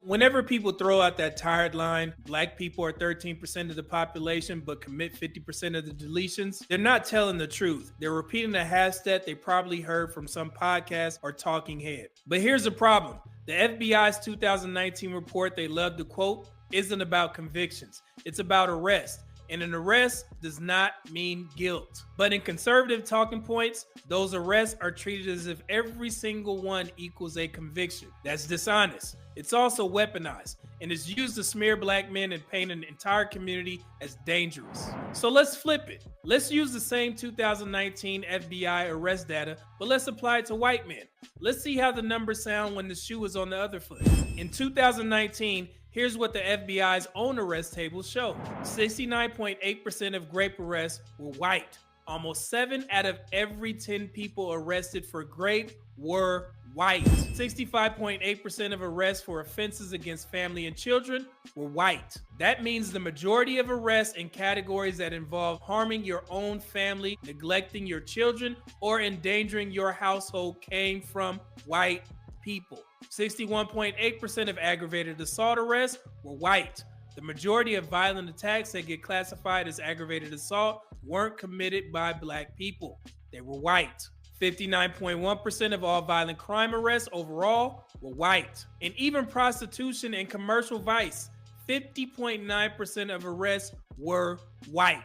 Whenever people throw out that tired line, black people are 13% of the population but commit 50% of the deletions, they're not telling the truth. They're repeating a hashtag they probably heard from some podcast or talking head. But here's the problem. The FBI's 2019 report they love to quote isn't about convictions. It's about arrest. And an arrest does not mean guilt. But in conservative talking points, those arrests are treated as if every single one equals a conviction. That's dishonest. It's also weaponized and is used to smear black men and paint an entire community as dangerous. So let's flip it. Let's use the same 2019 FBI arrest data, but let's apply it to white men. Let's see how the numbers sound when the shoe is on the other foot. In 2019, here's what the FBI's own arrest tables show. 69.8% of grape arrests were white. Almost 7 out of every 10 people arrested for grape were white. 65.8% of arrests for offenses against family and children were white. That means the majority of arrests in categories that involve harming your own family, neglecting your children, or endangering your household came from white people. 61.8% of aggravated assault arrests were white. The majority of violent attacks that get classified as aggravated assault weren't committed by black people. They were white. 59.1% of all violent crime arrests overall were white. And even prostitution and commercial vice, 50.9% of arrests were white.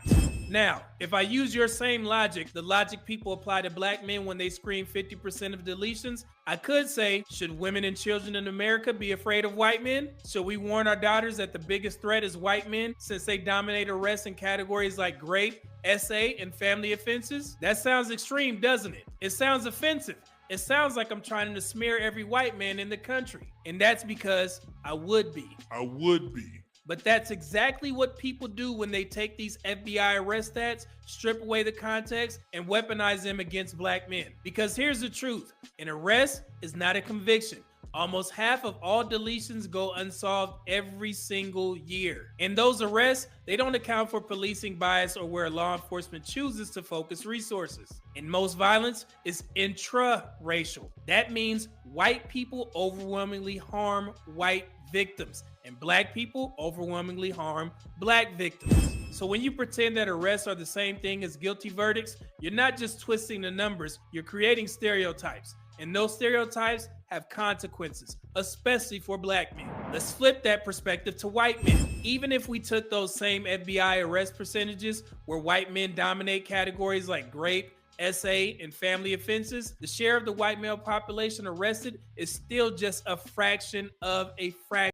Now, if I use your same logic, the logic people apply to black men when they scream 50% of deletions, I could say, should women and children in America be afraid of white men? Should we warn our daughters that the biggest threat is white men since they dominate arrests in categories like rape, SA, and family offenses? That sounds extreme, doesn't it? It sounds offensive. It sounds like I'm trying to smear every white man in the country. And that's because I would be. But that's exactly what people do when they take these FBI arrest stats, strip away the context, and weaponize them against black men. Because here's the truth. An arrest is not a conviction. Almost half of all deletions go unsolved every single year. In those arrests, they don't account for policing bias or where law enforcement chooses to focus resources. And most violence is intra-racial. That means white people overwhelmingly harm white victims, and black people overwhelmingly harm black victims. So when you pretend that arrests are the same thing as guilty verdicts, you're not just twisting the numbers, you're creating stereotypes. And those stereotypes have consequences, especially for black men. Let's flip that perspective to white men. Even if we took those same FBI arrest percentages where white men dominate categories like rape, SA, and family offenses, the share of the white male population arrested is still just a fraction of a fraction.